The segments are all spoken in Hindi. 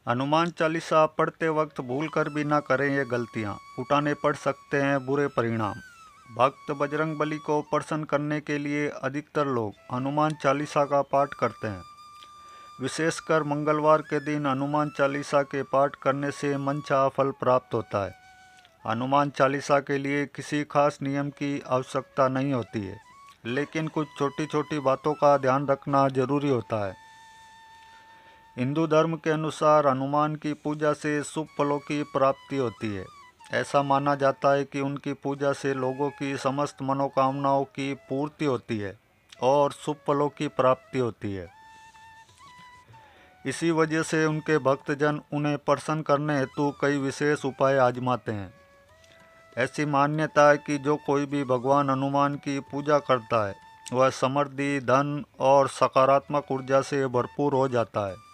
हनुमान चालीसा पढ़ते वक्त भूल कर भी ना करें ये गलतियाँ, उठाने पड़ सकते हैं बुरे परिणाम। भक्त बजरंगबली को प्रसन्न करने के लिए अधिकतर लोग हनुमान चालीसा का पाठ करते हैं। विशेषकर मंगलवार के दिन हनुमान चालीसा के पाठ करने से मनचाहा फल प्राप्त होता है। हनुमान चालीसा के लिए किसी खास नियम की आवश्यकता नहीं होती है, लेकिन कुछ छोटी छोटी बातों का ध्यान रखना जरूरी होता है। हिंदू धर्म के अनुसार हनुमान की पूजा से शुभ फलों की प्राप्ति होती है। ऐसा माना जाता है कि उनकी पूजा से लोगों की समस्त मनोकामनाओं की पूर्ति होती है और शुभ फलों की प्राप्ति होती है। इसी वजह से उनके भक्तजन उन्हें प्रसन्न करने हेतु कई विशेष उपाय आजमाते हैं। ऐसी मान्यता है कि जो कोई भी भगवान हनुमान की पूजा करता है वह समृद्धि, धन और सकारात्मक ऊर्जा से भरपूर हो जाता है।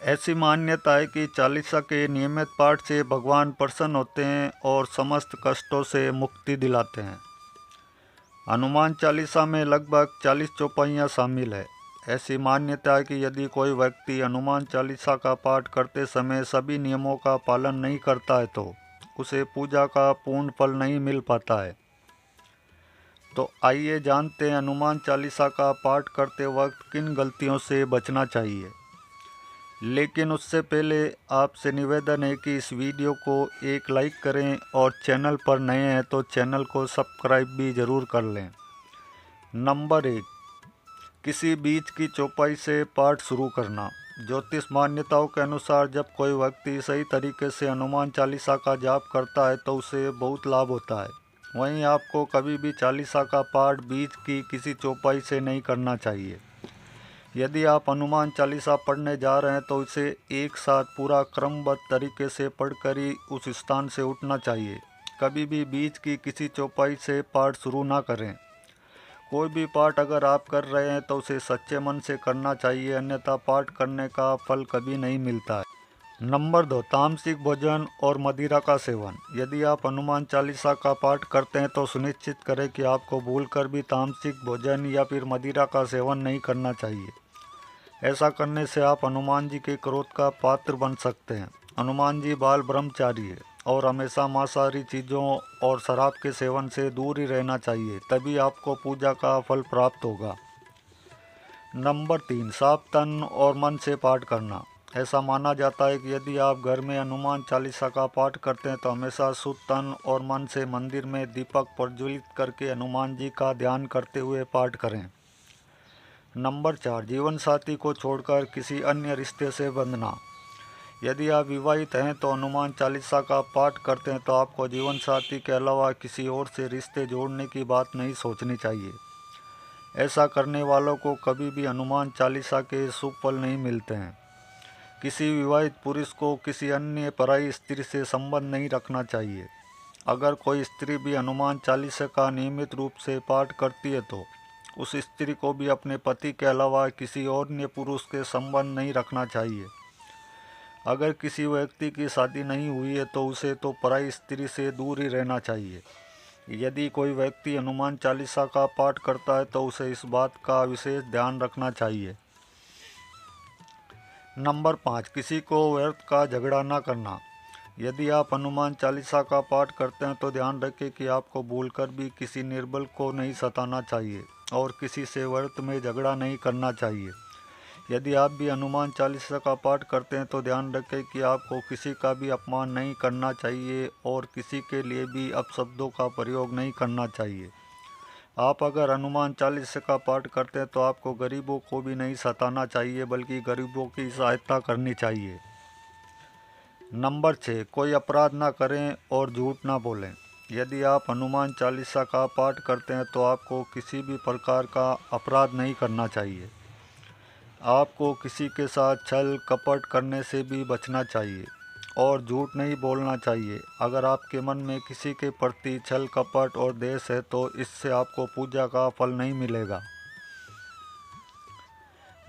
ऐसी मान्यता है कि चालीसा के नियमित पाठ से भगवान प्रसन्न होते हैं और समस्त कष्टों से मुक्ति दिलाते हैं। हनुमान चालीसा में लगभग 40 चौपाइयाँ शामिल है। ऐसी मान्यता है कि यदि कोई व्यक्ति हनुमान चालीसा का पाठ करते समय सभी नियमों का पालन नहीं करता है तो उसे पूजा का पूर्ण फल नहीं मिल पाता है। तो आइए जानते हैं हनुमान चालीसा का पाठ करते वक्त किन गलतियों से बचना चाहिए। लेकिन उससे पहले आपसे निवेदन है कि इस वीडियो को एक लाइक करें और चैनल पर नए हैं तो चैनल को सब्सक्राइब भी ज़रूर कर लें। नंबर 1, किसी बीज की चौपाई से पाठ शुरू करना। ज्योतिष मान्यताओं के अनुसार जब कोई व्यक्ति सही तरीके से हनुमान चालीसा का जाप करता है तो उसे बहुत लाभ होता है। वहीं आपको कभी भी चालीसा का पाठ बीज की किसी चौपाई से नहीं करना चाहिए। यदि आप हनुमान चालीसा पढ़ने जा रहे हैं तो इसे एक साथ पूरा क्रमबद्ध तरीके से पढ़कर ही उस स्थान से उठना चाहिए। कभी भी बीच की किसी चौपाई से पाठ शुरू ना करें। कोई भी पाठ अगर आप कर रहे हैं तो उसे सच्चे मन से करना चाहिए, अन्यथा पाठ करने का फल कभी नहीं मिलता है। नंबर 2, तामसिक भोजन और मदिरा का सेवन। यदि आप हनुमान चालीसा का पाठ करते हैं तो सुनिश्चित करें कि आपको भूलकर भी तामसिक भोजन या फिर मदिरा का सेवन नहीं करना चाहिए। ऐसा करने से आप हनुमान जी के क्रोध का पात्र बन सकते हैं। हनुमान जी बाल ब्रह्मचारी है और हमेशा मांसाहारी चीज़ों और शराब के सेवन से दूर ही रहना चाहिए, तभी आपको पूजा का फल प्राप्त होगा। नंबर 3, साफ तन और मन से पाठ करना। ऐसा माना जाता है कि यदि आप घर में हनुमान चालीसा का पाठ करते हैं तो हमेशा शुद्ध तन और मन से मंदिर में दीपक प्रज्वलित करके हनुमान जी का ध्यान करते हुए पाठ करें। नंबर 4, जीवन साथी को छोड़कर किसी अन्य रिश्ते से बंधना। यदि आप विवाहित हैं तो हनुमान चालीसा का पाठ करते हैं तो आपको जीवन साथी के अलावा किसी और से रिश्ते जोड़ने की बात नहीं सोचनी चाहिए। ऐसा करने वालों को कभी भी हनुमान चालीसा के शुभ फल नहीं मिलते हैं। किसी विवाहित पुरुष को किसी अन्य पराई स्त्री से संबंध नहीं रखना चाहिए। अगर कोई स्त्री भी हनुमान चालीसा का नियमित रूप से पाठ करती है तो उस स्त्री को भी अपने पति के अलावा किसी और अन्य पुरुष के संबंध नहीं रखना चाहिए। अगर किसी व्यक्ति की शादी नहीं हुई है तो उसे तो पराई स्त्री से दूर ही रहना चाहिए। यदि कोई व्यक्ति हनुमान चालीसा का पाठ करता है तो उसे इस बात का विशेष ध्यान रखना चाहिए। नंबर 5, किसी को व्यर्थ का झगड़ा ना करना। यदि आप हनुमान चालीसा का पाठ करते हैं तो ध्यान रखें कि आपको भूलकर भी किसी निर्बल को नहीं सताना चाहिए और किसी से व्यर्थ में झगड़ा नहीं करना चाहिए। यदि आप भी हनुमान चालीसा का पाठ करते हैं तो ध्यान रखें कि आपको किसी का भी अपमान नहीं करना चाहिए और किसी के लिए भी अपशब्दों का प्रयोग नहीं करना चाहिए। आप अगर हनुमान चालीसा का पाठ करते हैं तो आपको गरीबों को भी नहीं सताना चाहिए, बल्कि गरीबों की सहायता करनी चाहिए। नंबर 6, कोई अपराध ना करें और झूठ ना बोलें। यदि आप हनुमान चालीसा का पाठ करते हैं तो आपको किसी भी प्रकार का अपराध नहीं करना चाहिए। आपको किसी के साथ छल कपट करने से भी बचना चाहिए और झूठ नहीं बोलना चाहिए। अगर आपके मन में किसी के प्रति छल कपट और द्वेष है तो इससे आपको पूजा का फल नहीं मिलेगा।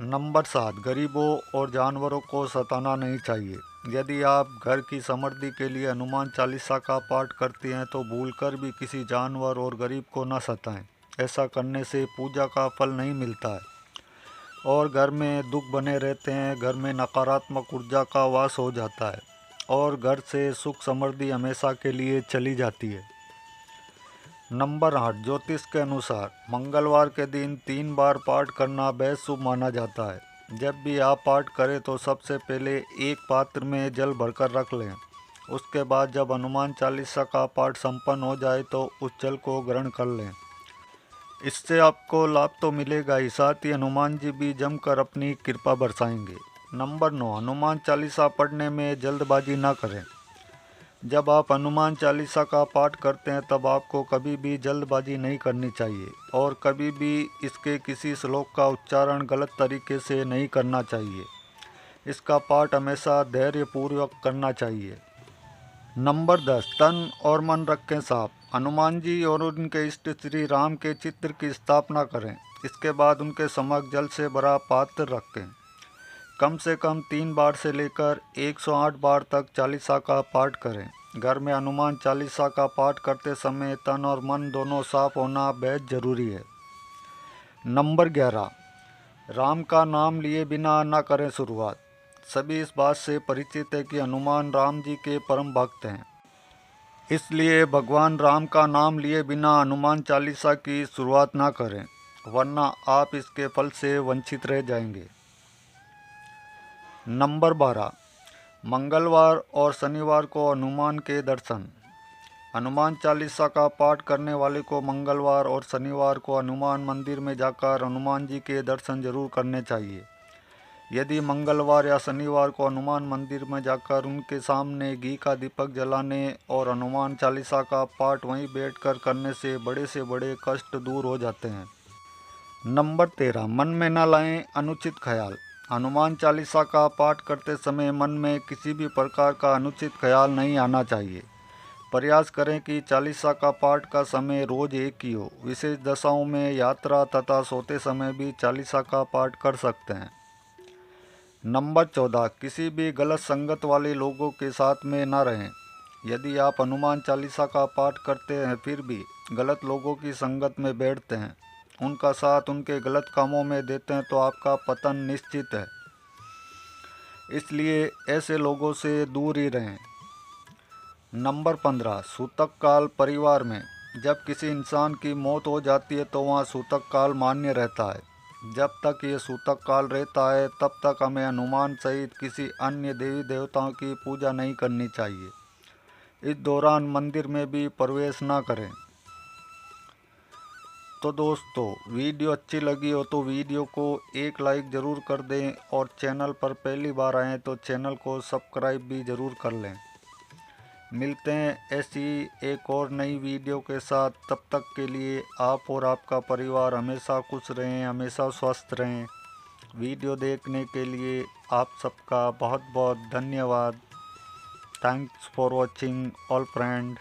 नंबर 7, गरीबों और जानवरों को सताना नहीं चाहिए। यदि आप घर की समृद्धि के लिए हनुमान चालीसा का पाठ करते हैं तो भूलकर भी किसी जानवर और गरीब को न सताएं। ऐसा करने से पूजा का फल नहीं मिलता है। और घर में दुख बने रहते हैं। घर में नकारात्मक ऊर्जा का वास हो जाता है और घर से सुख समृद्धि हमेशा के लिए चली जाती है। नंबर 8, ज्योतिष के अनुसार मंगलवार के दिन 3 बार पाठ करना बेहद शुभ माना जाता है। जब भी आप पाठ करें तो सबसे पहले एक पात्र में जल भरकर रख लें। उसके बाद जब हनुमान चालीसा का पाठ संपन्न हो जाए तो उस जल को ग्रहण कर लें। इससे आपको लाभ तो मिलेगा ही, साथ ही हनुमान जी भी जमकर अपनी कृपा बरसाएंगे। नंबर 9, हनुमान चालीसा पढ़ने में जल्दबाजी ना करें। जब आप हनुमान चालीसा का पाठ करते हैं तब आपको कभी भी जल्दबाजी नहीं करनी चाहिए और कभी भी इसके किसी श्लोक का उच्चारण गलत तरीके से नहीं करना चाहिए। इसका पाठ हमेशा धैर्यपूर्वक करना चाहिए। नंबर 10, तन और मन रखें साफ। हनुमान जी और उनके इष्ट श्री राम के चित्र की स्थापना करें। इसके बाद उनके समक्ष जल से भरा पात्र रखें। कम से कम 3 बार से लेकर 108 बार तक चालीसा का पाठ करें। घर में हनुमान चालीसा का पाठ करते समय तन और मन दोनों साफ होना बेहद जरूरी है। नंबर 11, राम का नाम लिए बिना न करें शुरुआत। सभी इस बात से परिचित है कि हनुमान राम जी के परम भक्त हैं, इसलिए भगवान राम का नाम लिए बिना हनुमान चालीसा की शुरुआत ना करें, वरना आप इसके फल से वंचित रह जाएंगे। नंबर 12, मंगलवार और शनिवार को हनुमान के दर्शन। हनुमान चालीसा का पाठ करने वाले को मंगलवार और शनिवार को हनुमान मंदिर में जाकर हनुमान जी के दर्शन जरूर करने चाहिए। यदि मंगलवार या शनिवार को हनुमान मंदिर में जाकर उनके सामने घी का दीपक जलाने और हनुमान चालीसा का पाठ वहीं बैठकर करने से बड़े कष्ट दूर हो जाते हैं। नंबर 13, मन में न लाएं अनुचित ख्याल। हनुमान चालीसा का पाठ करते समय मन में किसी भी प्रकार का अनुचित ख्याल नहीं आना चाहिए। प्रयास करें कि चालीसा का पाठ का समय रोज एक ही हो। विशेष दशाओं में यात्रा तथा सोते समय भी चालीसा का पाठ कर सकते हैं। नंबर 14, किसी भी गलत संगत वाले लोगों के साथ में न रहें। यदि आप हनुमान चालीसा का पाठ करते हैं फिर भी गलत लोगों की संगत में बैठते हैं, उनका साथ उनके गलत कामों में देते हैं तो आपका पतन निश्चित है, इसलिए ऐसे लोगों से दूर ही रहें। नंबर 15, सूतक काल परिवार में। जब किसी इंसान की मौत हो जाती है तो वहाँ सूतक काल मान्य रहता है। जब तक ये सूतक काल रहता है तब तक हमें हनुमान सहित किसी अन्य देवी देवताओं की पूजा नहीं करनी चाहिए। इस दौरान मंदिर में भी प्रवेश ना करें। तो दोस्तों, वीडियो अच्छी लगी हो तो वीडियो को एक लाइक ज़रूर कर दें और चैनल पर पहली बार आएँ तो चैनल को सब्सक्राइब भी ज़रूर कर लें। मिलते हैं ऐसी एक और नई वीडियो के साथ। तब तक के लिए आप और आपका परिवार हमेशा खुश रहें, हमेशा स्वस्थ रहें। वीडियो देखने के लिए आप सबका बहुत बहुत धन्यवाद। Thanks for watching all friend.